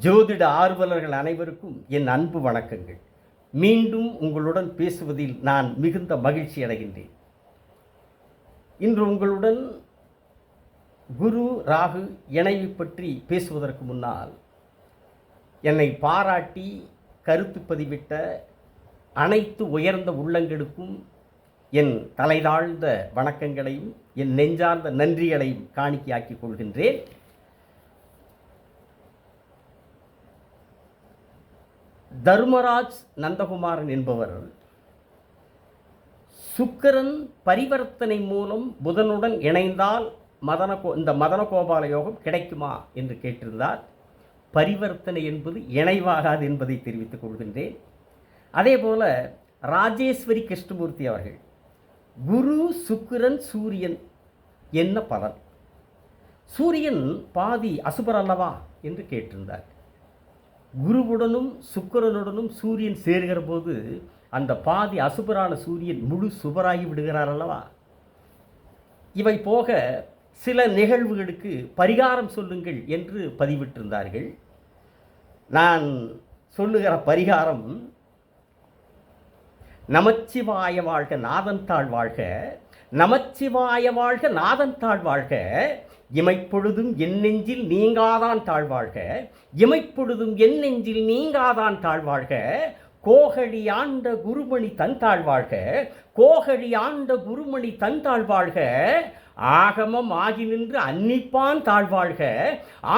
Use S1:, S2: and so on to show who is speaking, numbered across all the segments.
S1: ஜோதிட ஆர்வலர்கள் அனைவருக்கும் என் அன்பு வணக்கங்கள். மீண்டும் உங்களுடன் பேசுவதில் நான் மிகுந்த மகிழ்ச்சி அடைகின்றேன். இன்று உங்களுடன் குரு ராகு இணைவு பற்றி பேசுவதற்கு முன்னால் என்னை பாராட்டி கருத்து பதிவிட்ட அனைத்து உயர்ந்த உள்ளங்களுக்கும் என் தலைதாழ்ந்த வணக்கங்களையும் என் நெஞ்சார்ந்த நன்றிகளையும் காணிக்கையாக்கிக் கொள்கின்றேன். தர்மராஜ் நந்தகுமாரன் என்பவர் சுக்கிரன் பரிவர்த்தனை மூலம் புதனுடன் இணைந்தால் இந்த மதனகோபால யோகம் கிடைக்குமா என்று கேட்டிருந்தார். பரிவர்த்தனை என்பது இணைவாகாது என்பதை தெரிவித்துக் கொள்கின்றேன். அதே போல ராஜேஸ்வரி கிருஷ்ணமூர்த்தி அவர்கள் குரு சுக்கிரன் சூரியன் என்ன பலன், சூரியன் பாதி அசுபர் அல்லவா என்று கேட்டிருந்தார். குருவுடனும் சுக்கிரனுடனும் சூரியன் சேர்கிற போது அந்த பாதி அசுபரான சூரியன் முழு சுபராகி விடுகிறார் அல்லவா. இவை போக சில நிகழ்வுகளுக்கு பரிகாரம் சொல்லுங்கள் என்று பதிவிட்டிருந்தார்கள். நான் சொல்லுகிற பரிகாரம் நமச்சிவாய வாழ்க நாதன் தாழ் வாழ்க, நமச்சிவாய வாழ்க நாதன் தாழ் வாழ்க, இமைப்பொழுதும் என் நெஞ்சில் நீங்காதான் தாழ்வாழ்க, இமைப்பொழுதும் என் நெஞ்சில் நீங்காதான் தாழ்வாழ்க, கோகழி ஆண்ட குருமணி தன் தாழ்வாழ்க, கோகழி ஆண்ட குருமணி தன் தாழ்வாழ்க, ஆகமம் ஆகி நின்று அன்னிப்பான் தாழ்வாழ்க,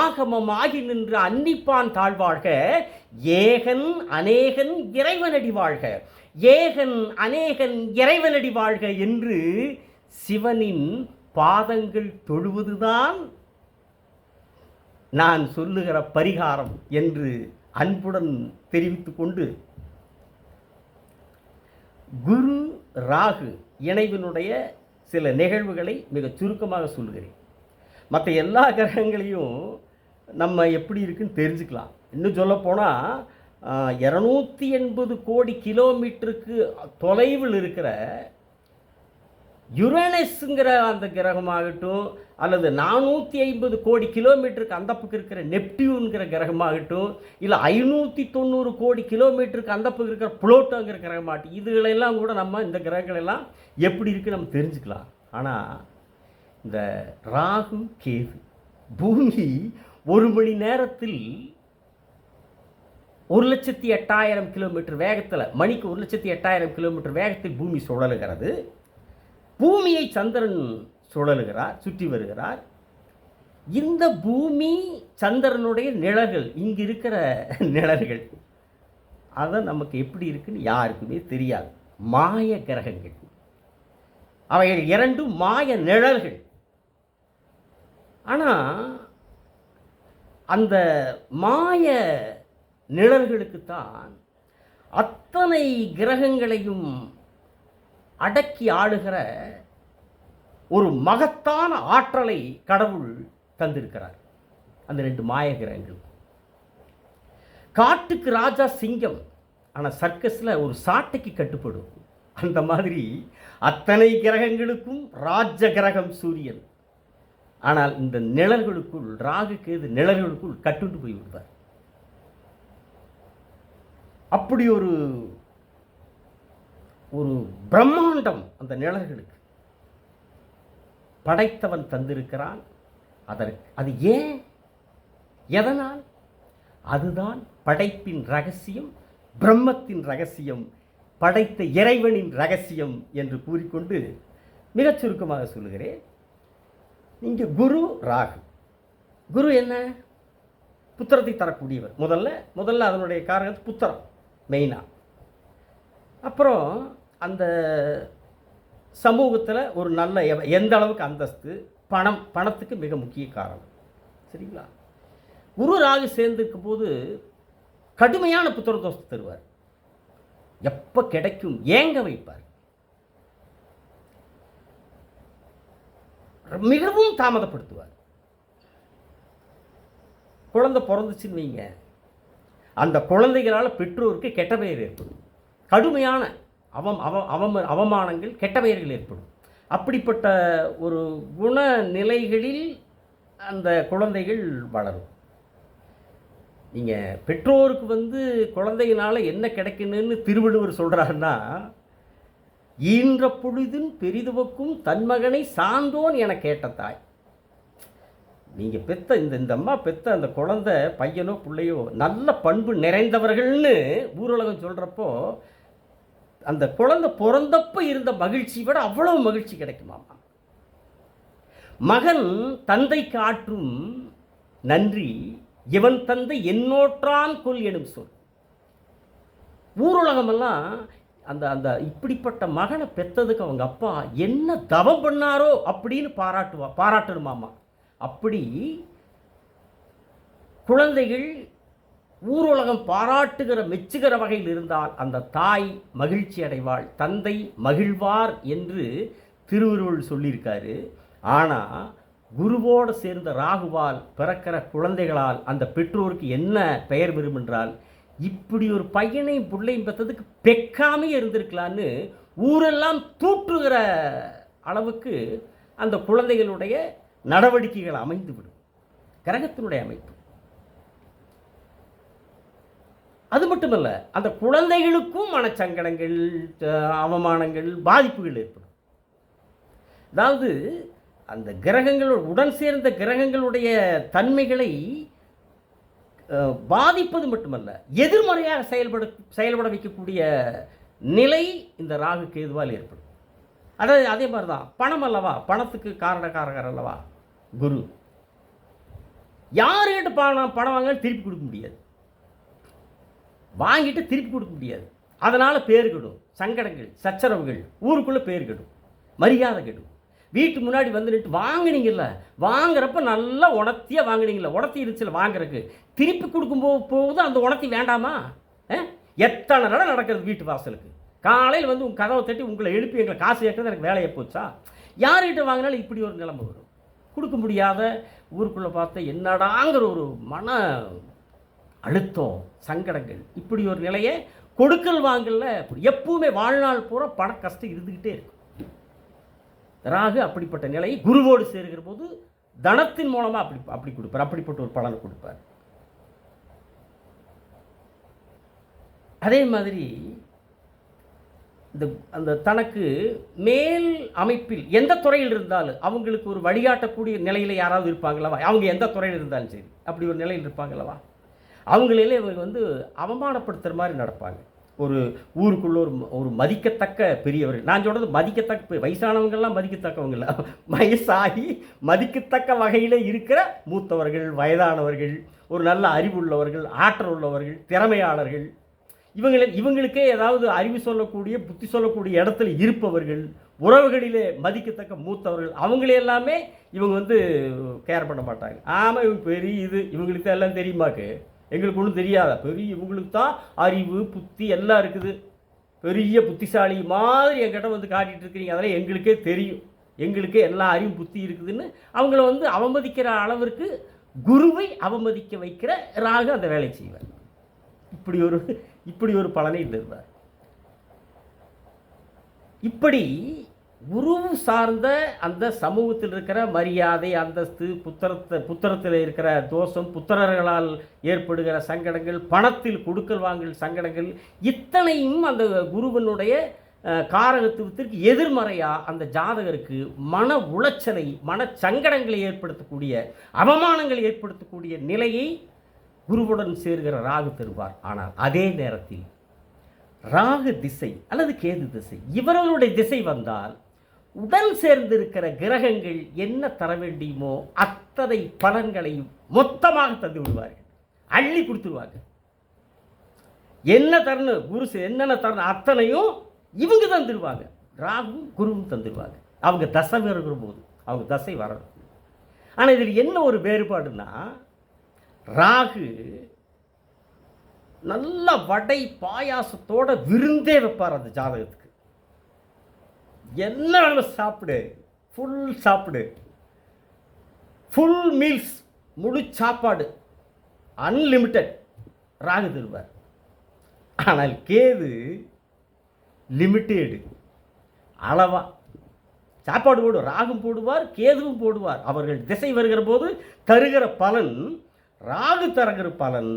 S1: ஆகமம் ஆகி நின்று அன்னிப்பான் தாழ்வாழ்க, ஏகன் அநேகன் இறைவனடி வாழ்க, ஏகன் அநேகன் இறைவனடி வாழ்க என்று சிவனின் பாதங்கள் தொழுவதுதான் நான் சொல்லுகிற பரிகாரம் என்று அன்புடன் தெரிவித்துக் கொண்டு, குரு ராகு இணைவினுடைய சில நிகழ்வுகளை மிக சுருக்கமாக சொல்லுகிறேன். மற்ற எல்லா கிரகங்களையும் நம்ம எப்படி இருக்குன்னு தெரிஞ்சுக்கலாம். இன்னும் சொல்லப்போனால் 280 கோடி கிலோமீட்டருக்கு தொலைவில் இருக்கிற யுரேனஸ்ங்கிற அந்த கிரகமாகட்டும், அல்லது 450 கோடி கிலோமீட்டருக்கு அந்த பக்கம் இருக்கிற நெப்டியூன்கிற கிரகமாகட்டும், இல்லை 590 கோடி கிலோமீட்டருக்கு அந்த பக்கம் இருக்கிற புளோட்டோங்கிற கிரகமாகட்டும், இதுகளெல்லாம் கூட நம்ம இந்த கிரகங்களெல்லாம் எப்படி இருக்குன்னு நம்ம தெரிஞ்சுக்கலாம். ஆனால் இந்த ராகு கேது பூமி 1 மணி நேரத்தில் 1,08,000 கிலோமீட்டர் வேகத்தில், மணிக்கு 1,08,000 கிலோமீட்டர் வேகத்தில் பூமி சுழலுகிறது. பூமியை சந்திரன் சுழலுகிறார், சுற்றி வருகிறார். இந்த பூமி சந்திரனுடைய நிழல்கள், இங்கு இருக்கிற நிழல்கள், அதை நமக்கு எப்படி இருக்குன்னு யாருக்குமே தெரியாது. மாய கிரகங்கள் அவைகள் இரண்டும் மாய நிழல்கள். ஆனால் அந்த மாய நிழல்களுக்குத்தான் அத்தனை கிரகங்களையும் அடக்கி ஆளுகிற ஒரு மகத்தான ஆற்றலை கடவுள் தந்திருக்கிறார். அந்த 2 மாய கிரகங்கள். காட்டுக்கு ராஜா சிங்கம், ஆனால் சர்க்கஸில் ஒரு சாட்டைக்கு கட்டுப்படும். அந்த மாதிரி அத்தனை கிரகங்களுக்கும் ராஜ கிரகம் சூரியன். ஆனால் இந்த நிழல்களுக்குள், ராகு கேது நிழல்களுக்குள் கட்டுண்டு போய் விடுவார். அப்படி ஒரு பிரம்மாண்டம் அந்த நிழல்களுக்கு படைத்தவன் தந்திருக்கிறான். அது ஏன், எதனால்? அதுதான் படைப்பின் ரகசியம், பிரம்மத்தின் ரகசியம், படைத்த இறைவனின் ரகசியம் என்று கூறிக்கொண்டு மிகச் சுருக்கமாக சொல்லுகிறேன். இங்கே குரு ராகு. குரு என்ன? புத்திரத்தை தரக்கூடியவர். முதல்ல அதனுடைய காரணம் புத்திரம் மெயினாக. அப்புறம் அந்த சமூகத்தில் ஒரு நல்ல எந்த அளவுக்கு அந்தஸ்து, பணத்துக்கு மிக முக்கிய காரணம். சரிங்களா? குரு ராகு சேர்ந்திருக்கும் போது கடுமையான புத்திர தோஷத்தை தருவார். எப்போ கிடைக்கும் ஏங்க வைப்பார். மிகவும் தாமதப்படுத்துவார். குழந்தை பிறந்துச்சுன்னு வைங்க, அந்த குழந்தைகளால் பெற்றோருக்கு கெட்ட பெயர் ஏற்படும். கடுமையான அவமானங்கள், கெட்ட பெயர்கள் ஏற்படும். அப்படிப்பட்ட ஒரு குணநிலைகளில் அந்த குழந்தைகள் வளரும். நீங்கள் பெற்றோருக்கு வந்து குழந்தையினால் என்ன கிடைக்கணும்னு திருவள்ளுவர் சொல்கிறாருன்னா, ஈன்ற பொழுதின் பெரிதுவக்கும் தன்மகனை சார்ந்தோன் என கேட்ட தாய். நீங்கள் பெற்ற இந்த அம்மா பெற்ற அந்த குழந்தை பையனோ பிள்ளையோ நல்ல பண்பு நிறைந்தவர்கள்னு ஊரலகம் சொல்கிறப்போ, அந்த குழந்தை பிறந்தப்போ இருந்த மகிழ்ச்சி விட அவ்வளவு மகிழ்ச்சி கிடைக்குமாமா. மகன் தந்தைக்கு ஆற்றும் நன்றி இவன் தந்தை என்னோற்றான் கொல் எனும் சொல். ஊருலகமெல்லாம் அந்த அந்த இப்படிப்பட்ட மகனை பெற்றதுக்கு அவங்க அப்பா என்ன தவம் பண்ணாரோ அப்படின்னு பாராட்டணுமாமா. அப்படி குழந்தைகள் ஊருலகம் பாராட்டுகிற மெச்சுகிற வகையில் இருந்தால் அந்த தாய் மகிழ்ச்சி அடைவாள், தந்தை மகிழ்வார் என்று திருவள்ளுவர் சொல்லியிருக்காரு. ஆனால் குருவோடு சேர்ந்த ராகுவால் பிறக்கிற குழந்தைகளால் அந்த பெற்றோருக்கு என்ன பெயர் வரும் என்றால், இப்படி ஒரு பையனையும் பிள்ளையும் பெற்றதுக்கு பெக்காமே இருந்திருக்கலான்னு ஊரெல்லாம் தூற்றுகிற அளவுக்கு அந்த குழந்தைகளுடைய நடவடிக்கைகள் அமைந்துவிடும். கிரகத்தினுடைய அமைப்பு அது மட்டுமல்ல, அந்த குழந்தைகளுக்கும் மனச்சங்கடங்கள், அவமானங்கள், பாதிப்புகள் ஏற்படும். அதாவது அந்த கிரகங்கள் உடன் சேர்ந்த கிரகங்களுடைய தன்மைகளை பாதிப்பது மட்டுமல்ல, எதிர்மறையாக செயல்பட வைக்கக்கூடிய நிலை இந்த ராகு கேதுவால் ஏற்படும். அதாவது அதே மாதிரி தான் பணம் அல்லவா, பணத்துக்கு காரணக்காரகர் அல்லவா குரு. யாருக்கிட்ட பணம் வாங்க திருப்பி கொடுக்க முடியாது, வாங்கிட்டு திருப்பி கொடுக்க முடியாது. அதனால் பேர் கெடும், சங்கடங்கள், சச்சரவுகள், ஊருக்குள்ளே பேர் கெடும், மரியாதை கெடும். வீட்டு முன்னாடி வந்து நின்று வாங்கினீங்கல்ல, வாங்குறப்ப நல்லா உணர்த்தியாக வாங்கினீங்கள, உணர்த்தி இருந்துச்சுல வாங்குறதுக்கு திருப்பி கொடுக்கும் போது அந்த உணர்த்தி வேண்டாமா? எத்தனை நடம் நடக்கிறது வீட்டு வாசலுக்கு. காலையில் வந்து உங்கள் கதவை தட்டி உங்களை எழுப்பி எங்களை காசு கேட்கறது எனக்கு வேலையை போச்சா? யார்கிட்ட வாங்கினாலும் இப்படி ஒரு நிலைமை வரும். கொடுக்க முடியாத ஊருக்குள்ளே பார்த்த என்னடாங்கிற ஒரு மன அழுத்தம், சங்கடங்கள், இப்படி ஒரு நிலையை கொடுக்கல் வாங்கல எப்பவுமே வாழ்நாள் பூரா பண கஷ்டம் இருந்துக்கிட்டே இருக்கும். ராகு அப்படிப்பட்ட நிலையை குருவோடு சேருகிற போது தனத்தின் மூலமாக அப்படி கொடுப்பார், அப்படிப்பட்ட ஒரு பலனை கொடுப்பார். அதே மாதிரி அந்த தனக்கு மேல் அமைப்பில் எந்த துறையில் இருந்தாலும் அவங்களுக்கு ஒரு வழிகாட்டக்கூடிய நிலையில் யாராவது இருப்பாங்களவா, அவங்க எந்த துறையில் இருந்தாலும் சரி அப்படி ஒரு நிலையில் இருப்பாங்களவா, அவங்களே இவங்க வந்து அவமானப்படுத்துகிற மாதிரி நடப்பாங்க. ஒரு ஊருக்குள்ள ஒரு மதிக்கத்தக்க பெரியவர்கள், நான் சொல்கிறது மதிக்கத்தக்க வயசானவங்கள்லாம் மதிக்கத்தக்கவங்கள, வயசாகி மதிக்கத்தக்க வகையில் இருக்கிற மூத்தவர்கள், வயதானவர்கள், ஒரு நல்ல அறிவுள்ளவர்கள், ஆற்றல் உள்ளவர்கள், திறமையாளர்கள், இவங்களுக்கே ஏதாவது அறிவு சொல்லக்கூடிய புத்தி சொல்லக்கூடிய இடத்துல இருப்பவர்கள், உறவுகளிலே மதிக்கத்தக்க மூத்தவர்கள், அவங்களே எல்லாமே இவங்க வந்து கேர் பண்ண மாட்டாங்க. ஆமாம் இவங்க பெரிய இது, இவங்களுக்கு எல்லாம் தெரியுமாக்கு, எங்களுக்கு ஒன்றும் தெரியாதா, பெரிய இவங்களுக்கு தான் அறிவு புத்தி எல்லாம் இருக்குது, பெரிய புத்திசாலி மாதிரி என்கிட்ட வந்து காட்டிகிட்டு இருக்கிறீங்க, அதெல்லாம் எங்களுக்கே தெரியும், எங்களுக்கே எல்லா அறிவு புத்தி இருக்குதுன்னு அவங்கள வந்து அவமதிக்கிற அளவிற்கு குருவை அவமதிக்க வைக்கிற ராகு அந்த வேலை செய்வார். இப்படி ஒரு பலனை தருவார். இப்படி குரு சார்ந்த அந்த சமூகத்தில் இருக்கிற மரியாதை, அந்தஸ்து, புத்திரத்தில் இருக்கிற தோஷம், புத்திரர்களால் ஏற்படுகிற சங்கடங்கள், பணத்தில் கொடுக்கல் வாங்கல் சங்கடங்கள், இத்தனையும் அந்த குருவனுடைய காரகத்துவத்திற்கு எதிர்மறையாக அந்த ஜாதகருக்கு மன உளைச்சலை, மன சங்கடங்களை ஏற்படுத்தக்கூடிய, அவமானங்களை ஏற்படுத்தக்கூடிய நிலையை குருவுடன் சேர்கிற ராகு தருவார். ஆனால் அதே நேரத்தில் ராகு திசை அல்லது கேது திசை இவர்களுடைய திசை வந்தால் உடன் சேர்ந்திருக்கிற கிரகங்கள் என்ன தர வேண்டியுமோ அத்தனை பலன்களையும் மொத்தமாக தந்து விடுவார்கள், அள்ளி கொடுத்துருவாங்க. என்ன தரணும் குரு என்னென்ன தரணும் அத்தனையும் இவங்க தந்துடுவாங்க, ராகும் குருவும் தந்துடுவாங்க. அவங்க தசை வருகிற போது அவங்க தசை வரணும். ஆனால் இதில் என்ன ஒரு வேறுபாடுன்னா, ராகு நல்ல வடை பாயாசத்தோட விருந்தே வைப்பார் அந்த ஜாதகத்துக்கு. என்ன வேணும் சாப்பிடு, ஃபுல் மீல்ஸ், முழு சாப்பாடு, அன்லிமிட்டட் ராகு தருவார். ஆனால் கேது லிமிட்டேடு, அளவா சாப்பாடு போடுவார். ராகும் போடுவார், கேதுவும் போடுவார். அவர்கள் திசை வருகிற போது தருகிற பலன், ராகு தருகிற பலன்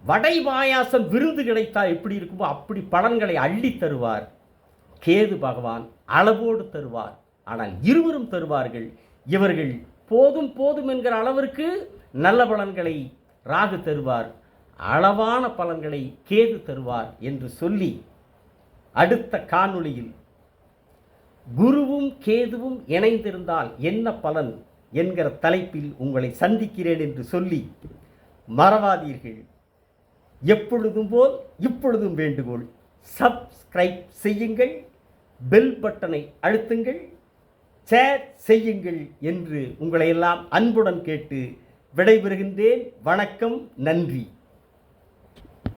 S1: வடை பாயாசம் விருந்து கிடைத்தால் எப்படி இருக்குமோ அப்படி பலன்களை அள்ளி தருவார் கேது பகவான். அளவோடு தருவார். ஆனால் இருவரும் தருவார்கள். இவர்கள் போதும் போதும் என்கிற அளவிற்கு நல்ல பலன்களை ராகு தருவார், அளவான பலன்களை கேது தருவார் என்று சொல்லி அடுத்த காணொளியில் குருவும் கேதுவும் இணைந்திருந்தால் என்ன பலன் என்கிற தலைப்பில் உங்களை சந்திக்கிறேன் என்று சொல்லி மறவாதீர்கள். எப்பொழுதும் போல் இப்பொழுதும் வேண்டுகோள், சப்ஸ்கிரைப் செய்யுங்கள், பெல் பட்டனை அழுத்துங்கள், ஷேர் செய்யுங்கள் என்று உங்களை எல்லாம் அன்புடன் கேட்டு விடைபெறுகின்றேன். வணக்கம், நன்றி.